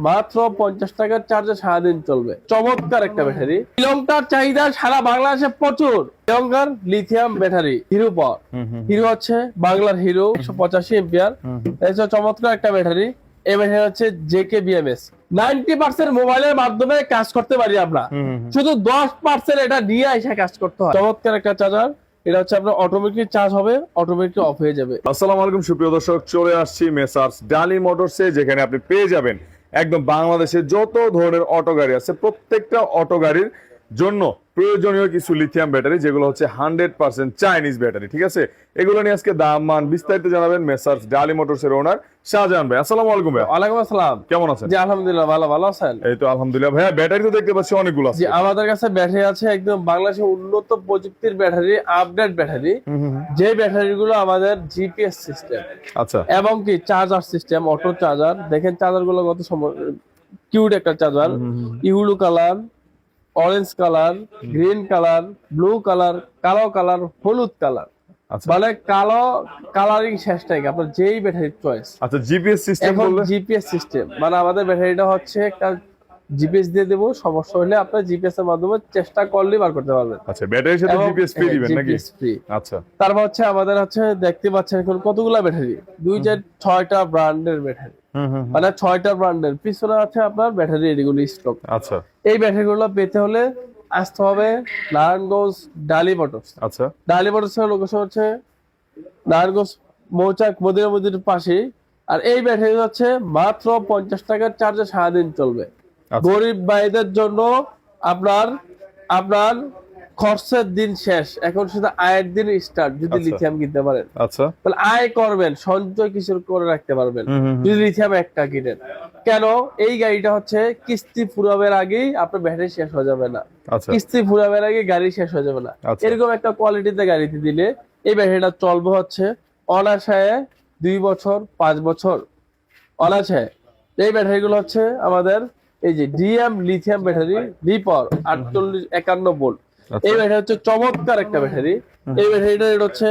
মাত্র 50 টাকার চার্জে সারাদিন চলবে। চমৎকার একটা ব্যাটারি। ইলংটার চাহিদা সারা বাংলাদেশে প্রচুর। ইলংকার লিথিয়াম ব্যাটারি হিরো পাওয়ার। হিরো হচ্ছে বাংলার হিরো 185 এম্পিয়ার। এটা চমৎকার একটা ব্যাটারি। এই ব্যাটারি হচ্ছে জেকে বিএমএস। 90% মোবাইলের মাধ্যমে কাজ করতে পারি আমরা, শুধু 10% এটা নিয়ে এসে কাজ করতে হয়। চমৎকার একটা চার্জার। এটা হচ্ছে আপনার অটোমেটিক চার্জ হবে, অটোমেটিক অফ হয়ে যাবে। আসসালামু আলাইকুম সুপ্রিয় দর্শক, চলে আসছি মেসার্স ডালি মোটরসে, যেখানে আপনি পেয়ে যাবেন একদম বাংলাদেশের যত ধরনের অটো গাড়ি আছে প্রত্যেকটা অটো গাড়ির জন্য প্রয়োজনীয় কিছু লিথিয়াম ব্যাটারি, যেগুলো হচ্ছে 100% চাইনিজ ব্যাটারি। ঠিক আছে, এগুলো নিয়ে আজকে দাম মান বিস্তারিত জানাবেন মেসার্স ডালি মোটরসের ওনার শাহজাহান ভাই। আসসালামু আলাইকুম ভাই। ওয়ালাইকুম আসসালাম। কেমন আছেন? জি আলহামদুলিল্লাহ, ভালো আছেন? এই তো আলহামদুলিল্লাহ। ভাইয়া ব্যাটারি তো দেখতে পাচ্ছি অনেকগুলো আছে। জি আমাদের কাছে ব্যাটারি আছে একদম বাংলাদেশের উন্নত প্রযুক্তির ব্যাটারি, আপডেট ব্যাটারি, যে ব্যাটারিগুলো আমাদের জিপিএস সিস্টেম, আচ্ছা, এবং কি চার্জার সিস্টেম, অটো চার্জার। দেখেন চার্জার গুলো কত কিউট একটা charger. ইউলু colour, orange colour, green colour, blue colour, কালো কালার, হলুদ কালার। আচ্ছা, মানে কালো কালারিং শেষ নাই, আপনার যেই ব্যাটারির চয়েস। আচ্ছা। জিপিএস সিস্টেম এখন বললে? জিপিএস সিস্টেম মানে আমাদের ব্যাটারিটা হচ্ছে একটা জিপিএস দিয়ে দেবো, সমস্যা হলে আপনার জিপিএস এর মাধ্যমে চেষ্টা করলে বার করতে পারবেন। আচ্ছা, ব্যাটারির সাথে জিপিএস ফ্রি দিবেন নাকি? ফ্রি। আচ্ছা, তারপর হচ্ছে আমাদের হচ্ছে দেখতে পাচ্ছেন এখন কতগুলা ব্যাটারি, 6টা ব্র্যান্ডের ব্যাটারি, মানে 6টা ব্র্যান্ডের পিছনে আছে আপনার ব্যাটারি এগুলো স্টক। আচ্ছা, এই ব্যাটারিগুলো পেতে হলে আসতে হবে নারায়ণগঞ্জ ডালি মোটরস। আচ্ছা, ডালি মোটরসের লোকেশন হচ্ছে নারায়ণগঞ্জ মৌচাক মদিনা মসজিদের পাশে। আর এই ব্যাটারি হচ্ছে মাত্র 50 টাকার চার্জে সারাদিন চলবে। আচ্ছা। গরিব ভাইদের জন্য আপনার আপনার খরচের দিন শেষ, এখন শুধু আয়ের দিন স্টার্ট। যদি আচ্ছা। লিথিয়াম কিনতে পারেন আচ্ছা, তাহলে আয় করবেন, সঞ্চয় কিছু করে রাখতে পারবেন যদি লিথিয়াম একটা কিনেন। কেন? এই গাড়িটা হচ্ছে কিস্তি ফুরাবের আগেই আপনার ব্যাটারি শেষ হয়ে যাবে না, আচ্ছা, কিস্তি ফুরাবের আগে গাড়ি শেষ হয়ে যাবে না। আচ্ছা। এরকম একটা কোয়ালিটিতে গাড়িতে দিলে এই ব্যাটারিটা চলবে হচ্ছে অনায়াসে 2 বছর 5 বছর অনায়াসে। এই ব্যাটারিগুলো হচ্ছে আমাদের এই যে DM lithium battery, leper 4851 volt. আচ্ছা। এই ব্যাটারি হচ্ছে চমৎকার একটা ব্যাটারি। এই ব্যাটারিটা হচ্ছে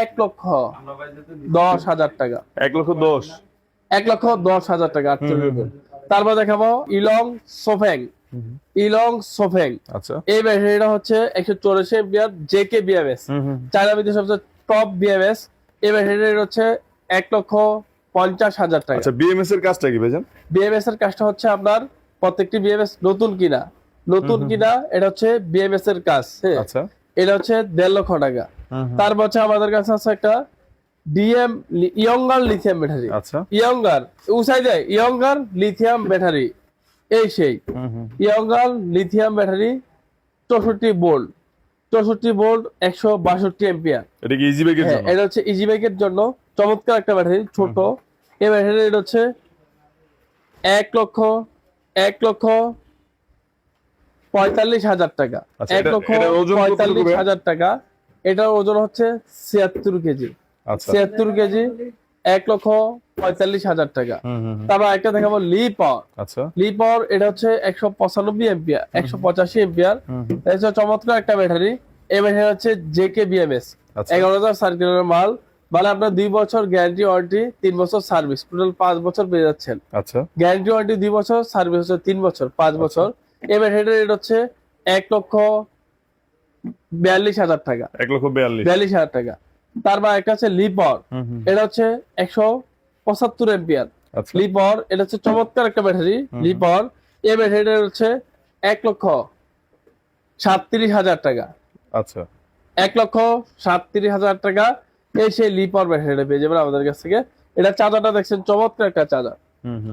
1,10,০০০ টাকা। 1,10,000? 1,10,০০০ টাকা 48 ভোল্ট। তারপর দেখাবো ইলং সোফেং। ইলং সোফেং, আচ্ছা, এই ব্যাটারিটা হচ্ছে 184 এম্পিয়ার জেকে বিএমএস, চায়না ভিত্তিক সবচেয়ে টপ বিএমএস। এই ব্যাটারিটা হচ্ছে 1,50,০০০ টাকা। আচ্ছা। বিএমএস এর কাজটা কি ভাইজান? বিএমএস এর কাজটা হচ্ছে আপনার প্রত্যেকটি বিএমএস নতুন কিনা, এটা হচ্ছে বিএমএস এর কাজ। হ্যাঁ, আচ্ছা, এটা হচ্ছে 1.5 লক্ষ টাকা। তারপর হচ্ছে আমাদের কাছে আছে একটা ডিএম ইয়ঙ্গার লিথিয়াম ব্যাটারি। আচ্ছা, ইয়ঙ্গার উসাই দেয়, ইয়ঙ্গার লিথিয়াম ব্যাটারি, এই সেই younger lithium battery 64 volt, 162 ampere. এটা কি ইজি বাইকের জন্য? এটা হচ্ছে ইজি বাইকের জন্য চমৎকার একটা ব্যাটারি, ছোট। এই ব্যাটারি এটা হচ্ছে 1,45,000 টাকা। আচ্ছা, এটা ওজন কতটুকু? 1,45,000 টাকা। এটার ওজন হচ্ছে 76 কেজি। আচ্ছা, 76 কেজি, 1,45,000 টাকা। তারপর একটা দেখাবো লি পাওয়ার। আচ্ছা, লি পাওয়ার এটা হচ্ছে 195 এম্পিয়ার, 185 এম্পিয়ার। এটা হচ্ছে চমৎকার একটা ব্যাটারি। এই ব্যাটারি হচ্ছে জেকে বিএমএস, আচ্ছা। 11,000 সার্কুলার মাল। মানে আপনার 2 বছর গ্যারান্টি ওয়ারেন্টি, 3 বছর সার্ভিস, টোটাল 5 বছর পেয়ে যাচ্ছেন। আচ্ছা, গ্যারান্টি ওয়ারেন্টি 2 বছর, সার্ভিস হচ্ছে 3 বছর, 5 বছর। এই ব্যাটারিটার রেট হচ্ছে 1,42,000 টাকা। 1,42,000? 42,000 টাকা। তারপর একটা আছে লিপার, এটা হচ্ছে 175 এম্পিয়ার। আচ্ছা, লিপার এটা হচ্ছে চমৎকার একটা ব্যাটারি। লিপার এই ব্যাটারিটা হচ্ছে 1,37,000 টাকা। আচ্ছা, 1,37,000 টাকা। এই সেই লিপার ব্যাটারিটা পেয়ে যাবেন আমাদের কাছ থেকে। এটা চার্জারটা দেখছেন, চমৎকার একটা চার্জার,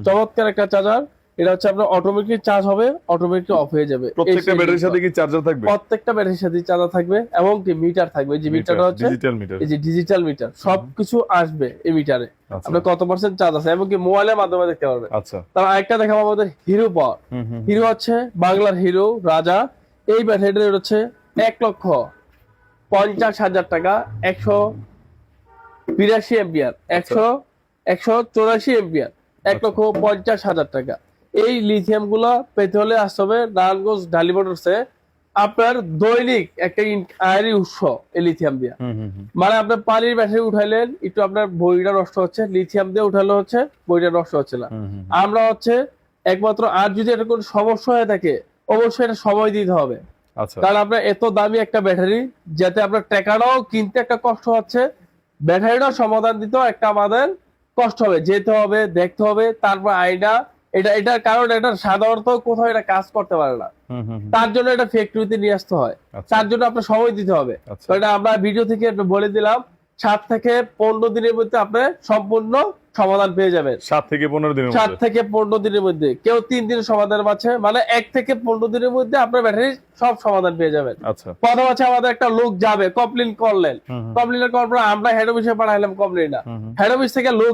চমৎকার একটা চার্জার। এটা হচ্ছে আপনার অটোমেটিক চার্জ হবে, অটোমেটিক অফ হয়ে যাবে। প্রত্যেকটা ব্যাটারির সাথে কি চার্জার থাকবে? প্রত্যেকটা ব্যাটারির সাথে চার্জার থাকবে, এবং কি মিটার থাকবে। যে মিটারটা হচ্ছে ডিজিটাল মিটার। এই যে ডিজিটাল মিটার, সবকিছু আসবে এই মিটারে। আচ্ছা, আপনার কত পার্সেন্ট চার্জ আছে, এবং কি মোবাইলের মাধ্যমে দেখতে পারবেন। আচ্ছা, তার আরেকটা দেখাবো আমাদের হিরো পাওয়ার। হিরো হচ্ছে বাংলার হিরো রাজা। এই ব্যাটারিটা হচ্ছে 1,50,000 টাকা, 182 এম্পিয়ার, 184 এম্পিয়ার, 1,50,000 টাকা। এই লিথিয়াম গুলা পেতে হলে আসতে হবে নারায়ণগঞ্জ ডালি মোটরসে। আপনার দৈনিক একটা আয়ের উৎস এই লিথিয়াম দিয়া। মানে আপনার পানির ব্যাটারি উঠাইলেন, একটু আপনার বইটা নষ্ট হচ্ছে, লিথিয়াম দিয়ে উঠালে হচ্ছে বইটা নষ্ট হচ্ছে না। আমরা হচ্ছে একমাত্র আর যদি এটা কোনো সমস্যা হয়ে থাকে অবশ্যই এটা সময় দিতে হবে। আচ্ছা কারণ আপনার এত দামি একটা ব্যাটারি, যাতে আপনার টাকাটাও কিনতে একটা কষ্ট হচ্ছে, ব্যাটারিটাও সমাধান দিতেও একটা আমাদের কষ্ট হবে, যেতে হবে, দেখতে হবে, তারপর আইনা এটার কারণ এটা সাধারণত কোথাও এটা কাজ করতে পারে না, তার জন্য এটা ফ্যাক্টরিতে নিয়ে আসতে হয়। আচ্ছা। তার জন্য আপনার সময় দিতে হবে। আচ্ছা। তো এটা আমরা ভিডিও থেকে বলে দিলাম, 7 থেকে 15 দিনের মধ্যে আপনি সম্পূর্ণ সমাধান পেয়ে যাবেন। 7 থেকে 15 দিনের 7 মধ্যে। থেকে 15 দিনের মধ্যে, কেউ 3 দিনের সমাধান পাচ্ছে, মানে 1 থেকে 15 দিনের মধ্যে আপনার ব্যাটারি সব সমাধান পেয়ে যাবেন। আচ্ছা প্রথম আছে আমাদের একটা লোক যাবে, কমপ্লেন করলেন, কমপ্লেনের করার পর আমরা হেড অফিসে পাঠাইলাম কমপ্লেনটা, হেড অফিস থেকে লোক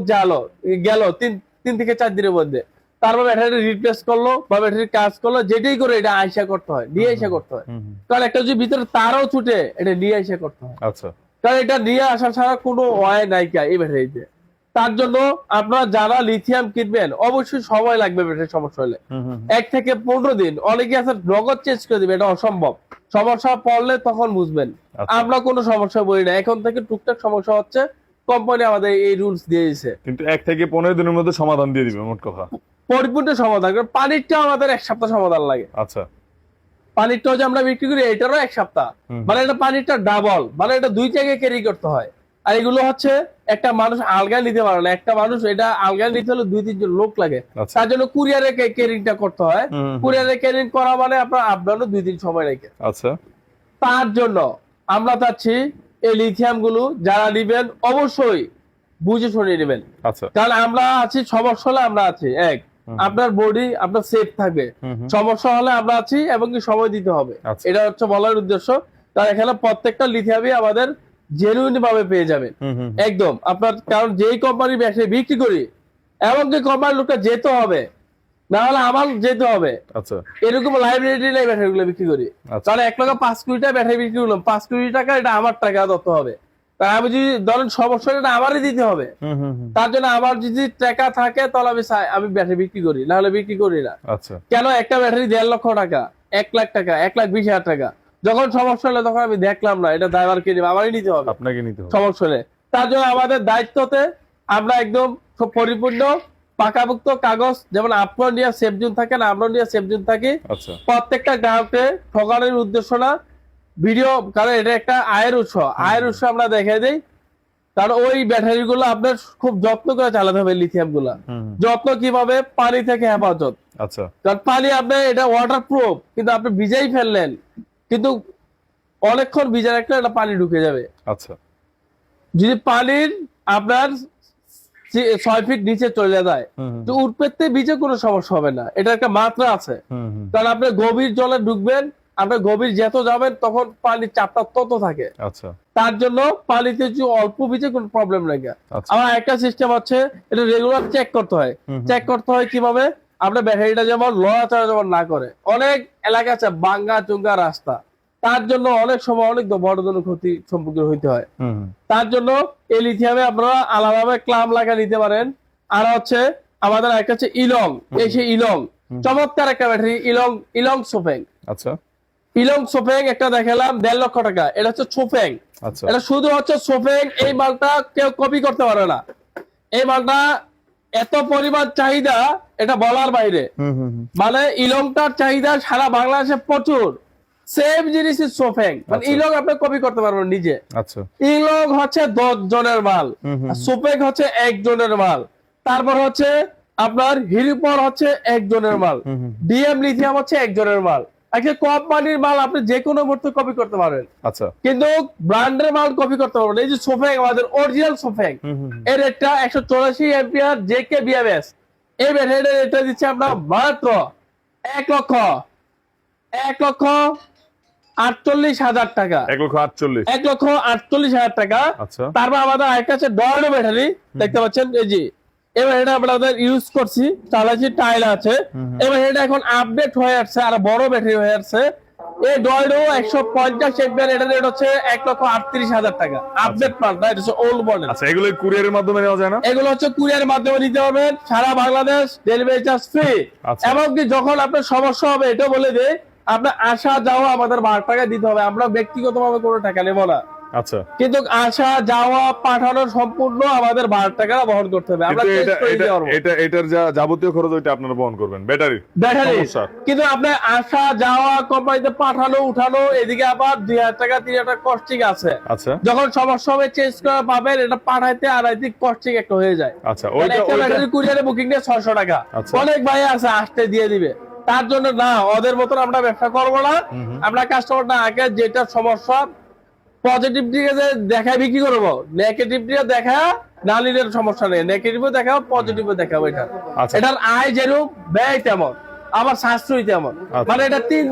গেল 3 থেকে 4 দিনের মধ্যে, তারপর ব্যাটারি রিপ্লেস করলো বা ব্যাটারি কাজ করলো, যেটাই করে এটা আইসা করতে হয়, নিয়ে আইসা করতে হয়। কারণ একটা যদি ভিতরে তারও ছুটে, এটা নিয়ে আইসা করতে হয়। আচ্ছা কারণ এটা নিয়ে আসা ছাড়া কোনো ওয়াই নাই এই ব্যাটারিতে। তার জন্য আপনারা যারা লিথিয়াম কিনবেন অবশ্যই সময় লাগবে ব্যাটারি সমস্যা হলে, 1 থেকে 15 দিন। অনেকে আছে নগদ চেঞ্জ করে দিবে, এটা অসম্ভব। সমস্যা পড়লে তখন বুঝবেন। আচ্ছা। আমরা কোনো সমস্যা বলি না, এখন থেকে টুকটাক সমস্যা হচ্ছে, কোম্পানি আমাদের এই রুলস দিয়ে দিয়েছে। কিন্তু 1 থেকে 15 দিনের মধ্যে সমাধান দিয়ে দিবে মোট কথা। পরিপূর্ণ সমাধান, কারণ পানিরটা আমাদের 1 সপ্তাহ সমাধান লাগে। আচ্ছা পানিরটাও যে আমরা বিক্রি করি এটারও 1 সপ্তাহ, মানে এটা পানিরটা ডাবল, মানে এটা 2 জায়গায় ক্যারি করতে হয়। আর এগুলো হচ্ছে একটা মানুষ আলগা নিতে পারে না, একটা মানুষ এটা আলগা নিতে হলে 2-3 জন লোক লাগে। আচ্ছা। তার জন্য কুরিয়ারে ক্যারিংটা করতে হয়। কুরিয়ারে ক্যারিং করা মানে আপনার আপডাউনও 2 দিন সময় লাগে। আচ্ছা তার জন্য আমরা চাচ্ছি এই লিথিয়াম গুলো যারা নিবেন অবশ্যই বুঝে শুনে নেবেন। আচ্ছা কারণ আমরা আছি, সমস্যা হলে আমরা আছি, আপনার বডি আপনার সেফ থাকবে, সমস্যা হলে আমরা আছি এবং কি সময় দিতে হবে। আচ্ছা। এটা হচ্ছে বলার উদ্দেশ্য। কারণ এখানে প্রত্যেকটা লিথিয়ামই আমাদের জেনুইন ভাবে পেয়ে যাবেন একদম আপনার। কারণ যেই কোম্পানির ব্যবসায় বিক্রি করি এমনকি কোম্পানির লোকটা যেতে হবে, না হলে আমার যেতে হবে। আচ্ছা এরকম লাইব্রেরি নাই ব্যাটারি গুলো বিক্রি করি। কারণ 1 লক্ষ 5 কোটি টাকা ব্যাটারি বিক্রি করলাম, 5 কোটি টাকা এটা আমার টাকা ধরতে হবে। তাই আমি যদি ধরেন সমস্যা এটা আমারই দিতে হবে। তার জন্য আমার যদি টাকা থাকে তাহলে আমি ব্যাটারি বিক্রি করি, না হলে বিক্রি করি না। আচ্ছা কেন একটা ব্যাটারি 1.5 লক্ষ টাকা, 1 লাখ টাকা, 1,20,000 টাকা, যখন সমস্যা হলে তখন আমি দেখলাম না, এটা ড্রাইভার কে নেবে, আমারই নিতে হবে, আপনাকে নিতে হবে সমস্যা হলে। তার জন্য আমাদের দায়িত্বতে আমরা একদম পরিপূর্ণ পাকাভুক্ত কাগজ, যেমন আপনার নিয়ে সেফ জোন থাকেন, আমরা নিয়ে সেফ জোন থাকি। আচ্ছা প্রত্যেকটা গ্রাহককে ঠকানোর উদ্দেশ্য না, ভিডিও, কারণ এটা একটা আয়ের উৎস আমরা দেখাই দিই। কারণ ওই ব্যাটারি গুলো আপনার খুব যত্ন করে চালাতে হবে। লিথিয়াম গুলা যত্ন কিভাবে, পানি থেকে হেফাজত। আচ্ছা কারণ পানি আপনি এটা ওয়াটার প্রুফ, কিন্তু আপনি ভিজাই ফেললেন, কিন্তু অনেকক্ষণ ভিজা রাখলে এটা পানি ঢুকে যাবে। আচ্ছা যদি পানির আপনার 6 ফিট নিচে চলে যায় তো উঠপেতে ভিজে কোনো সমস্যা হবে না, এটা একটা মাত্রা আছে। কারণ আপনি গভীর জলে ঢুকবেন, আপনি গভীর যত যাবেন তখন পানির চাপটা তত থাকে। আচ্ছা তার জন্য পানিতে যদি অল্প ভিজে কোনো প্রবলেম নাই। আচ্ছা। আমার একটা সিস্টেম হচ্ছে, এটা রেগুলার চেক করতে হয়। চেক করতে হয় কিভাবে, আপনার ব্যাটারিটা যেমন লড়াচড়া যেমন না করে। অনেক এলাকা আছে ভাঙ্গা চুঙ্গা রাস্তা, তার জন্য অনেক সময় অনেক বড় ধরনের ক্ষতি সম্মুখীন হইতে হয়। তার জন্য এই লিথিয়ামে আপনারা আলাদাভাবে ক্লাম লাগা নিতে পারেন। আর হচ্ছে আমাদের একটা হচ্ছে ইলং, এই সেই ইলং চমৎকার একটা ব্যাটারি, ইলং সোফেং। আচ্ছা ইলং সোফেং একটা দেখালাম 1.5 লক্ষ টাকা, এটা হচ্ছে সোফেং। আচ্ছা এটা শুধু হচ্ছে সোফেং, এই মালটা কেউ কপি করতে পারে না। এই মালটা এত পরিমাণ চাহিদা, এটা বলার বাইরে। মানে ইলংটার চাহিদা সারা বাংলাদেশে প্রচুর। সেম জিনিস সোফেং, মানে ইলং আপনি কপি করতে পারবেন নিজে। আচ্ছা ইলং হচ্ছে 10 জনের মাল, সোফেং হচ্ছে 1 জনের মাল। তারপর হচ্ছে আপনার হিরিপর হচ্ছে 1 জনের মাল, ডিএম লিথিয়াম হচ্ছে 1 জনের মাল। একটা কোম্পানির মাল আপনি যে কোনো মুহূর্তে কপি করতে পারবেন, আচ্ছা কিন্তু ব্র্যান্ডের মাল কপি করতে পারবেন। এই যে সোফেং, আমাদের অরিজিনাল সোফেং, এর রেটটা 184 এম্পিয়ার জেকে বিএমএস। এই ব্যাটারিটার রেটটা দিচ্ছে আমরা মাত্র 1,48,000 টাকা। 1,48,000 1,48,000 টাকা। আচ্ছা। তারপর আমাদের আরেকটা আছে ডর্ডো ব্যাটারি, দেখতে পাচ্ছেন এই যে। এবার এটা আমাদের ইউজ করছি, চালাচ্ছি, টাইল আছে। এবার এটা এখন আপডেট হয়ে আসছে, আর বড় ব্যাটারি হয়ে আসছে। এই ডর্ডো 150 এম্পিয়ার, এটা রেট হচ্ছে 1,38,000 টাকা। আপডেট মাল না, এটা হচ্ছে ওল্ড মডেল। আচ্ছা, এগুলো কুরিয়ারের মাধ্যমে নেওয়া যায় না? এগুলো হচ্ছে কুরিয়ারের মাধ্যমে নিতে পারবেন, সারা বাংলাদেশ ডেলিভারি চার্জ ফ্রি। আচ্ছা। এমনকি যখন আপনার সমস্যা হবে, এটা বলে দেয় আপনার আসা যাওয়া আমাদের 12 টাকা দিতে হবে, আমরা ব্যক্তিগতভাবে কোনো টাকা নেব না। আচ্ছা, কিন্তু আসা যাওয়া পাঠানো সম্পূর্ণ আমাদের 12 টাকা বহন করতে হবে। আমরা কিন্তু চেঞ্জ করে দিতে পারবো এটার যা যাবতীয় খরচ ওইটা আপনারা বহন করবেন, ব্যাটারি ব্যাটারি। সমস্যা। কিন্তু আপনি আসা যাওয়া কোম্পানিতে পাঠানো উঠানো এদিকে আবার 2000 টাকা 3000 টাকা কস্টিং আছে। আচ্ছা যখন সমস্যা হবে চেঞ্জ করে পাবেন, এটা পাঠাইতে আড়াইতে কস্টিং একটা হয়ে যায়। আচ্ছা, মানে একটা ব্যাটারি কুরিয়ারে বুকিং নিয়ে 600 টাকা। আচ্ছা। অনেক ভাই আছে আসতে দিয়ে দিবে, তার জন্য না, ওদের মতন আমরা ব্যবসা করবো না। আমরা কাস্টমার না আগে যেটা সমস্যা পজিটিভ দিকে যে দেখায় বিক্রি করবো, নেগেটিভ দিকে দেখা না নিলে সমস্যা নেই, নেগেটিভও দেখাও পজিটিভও দেখাবো। এটা আচ্ছা। এটার আয় যেরূপ ব্যয় তেমন, আবার সাশ্রয় তেমন। আচ্ছা। মানে এটা তিন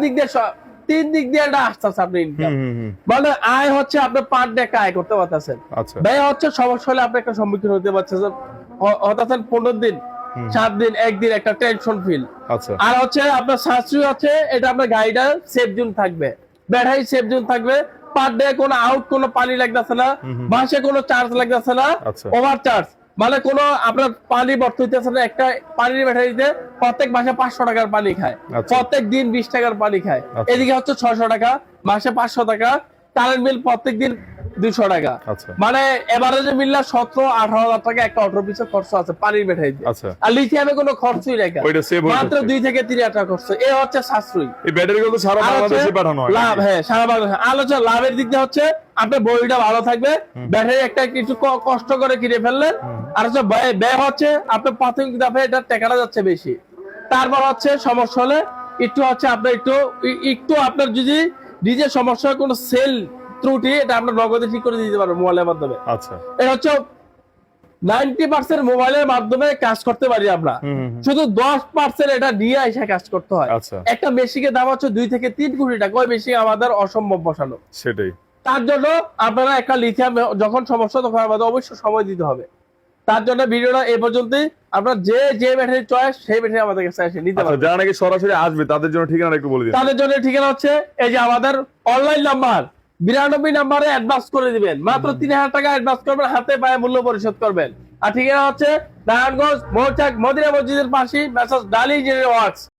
দিক দিয়ে এটা আসতেছে আপনি ইনকাম। মানে আয় হচ্ছে আপনি পার ডে একটা আয় করতে পারতেছেন, আচ্ছা ব্যয় হচ্ছে সমস্যা হলে আপনি একটা সম্মুখীন হতে পারছেন, হতাছেন 15 দিন 7 দিন 1 দিন একটা টেনশন ফিল। আচ্ছা আর হচ্ছে আপনার সাশ্রয় হচ্ছে এটা আপনার গাড়িটা সেফ জোন থাকবে, ব্যাটারি সেফ জোন থাকবে, পার ডে কোনো আউট কোনো পানি লাগতেছে না, মাসে কোনো চার্জ লাগতেছে না, আচ্ছা। ওভার চার্জ মানে কোনো আপনার পানি বর্ত হইতেছে না। একটা পানির ব্যাটারিতে প্রত্যেক মাসে 500 টাকার পানি খায়, আচ্ছা। প্রত্যেক দিন 20 টাকার পানি খায়। আচ্ছা। এদিকে হচ্ছে 600 টাকা, মাসে 500 টাকা, কারেন্ট বিল প্রত্যেক দিন 200 টাকা। আচ্ছা মানে এভারেজে মিললে 17-18 হাজার টাকা একটা অটো পিছনে খরচ আছে পানির ব্যাটারিতে। আচ্ছা। আর লিথিয়ামে কোনো খরচই নাই, ওইটা সেভ হয়ে মাত্র যাচ্ছে। 2 থেকে 3 হাজার টাকা খরচ। এ হচ্ছে সাশ্রয়ী। এই ব্যাটারিগুলো তো সারা আর হচ্ছে বাংলাদেশে পাঠানো হয় লাভ, হ্যাঁ সারা বাংলাদেশে। আলোচনা লাভের দিক দিয়ে হচ্ছে আপনার বডিটা ভালো থাকবে, ব্যাটারি একটা কিছু কষ্ট করে কিনে ফেললেন। আর হচ্ছে ব্যয় হচ্ছে আপনার প্রাথমিক ধাপে এটা টাকাটা যাচ্ছে বেশি। তারপর হচ্ছে সমস্যা হলে একটু হচ্ছে আপনার একটু আপনার যদি নিজের সমস্যা কোনো সেল ত্রুটি, এটা আমরা নগদে ঠিক করে দিতে পারবো মোবাইলের মাধ্যমে। আচ্ছা এটা হচ্ছে 90% মোবাইলের মাধ্যমে কাজ করতে পারি আমরা, শুধু 10% এটা নিয়ে এসে কাজ করতে হয়। আচ্ছা। একটা মেশিনের দাম হচ্ছে 2 থেকে 3 কোটি টাকা, ওই মেশিন আমাদের অসম্ভব বসানো। সেটাই। তার জন্য আপনারা একটা লিথিয়াম যখন সমস্যা তখন আমাদের অবশ্যই সময় দিতে হবে। তার জন্য ভিডিওটা এই পর্যন্তই। আপনার যে ব্যাটারি চয়েস সেই ব্যাটারি আমাদের কাছে এসে নিতে আচ্ছা, পারবেন। যারা নাকি সরাসরি আসবে তাদের জন্য ঠিকানা একটু বলে দিন। তাদের জন্য ঠিকানা হচ্ছে এই যে আমাদের অনলাইন নাম্বার 92 নাম্বারে অ্যাডভান্স করে দিবেন, মাত্র 3000 টাকা অ্যাডভান্স করবেন, হাতে পায়ে মূল্য পরিশোধ করবেন। আর ঠিকানা হচ্ছে নারায়ণগঞ্জ মৌচাক মদিনা মসজিদের পাশে মেসার্স ডালি ইঞ্জিনিয়ারিং ওয়ার্কস।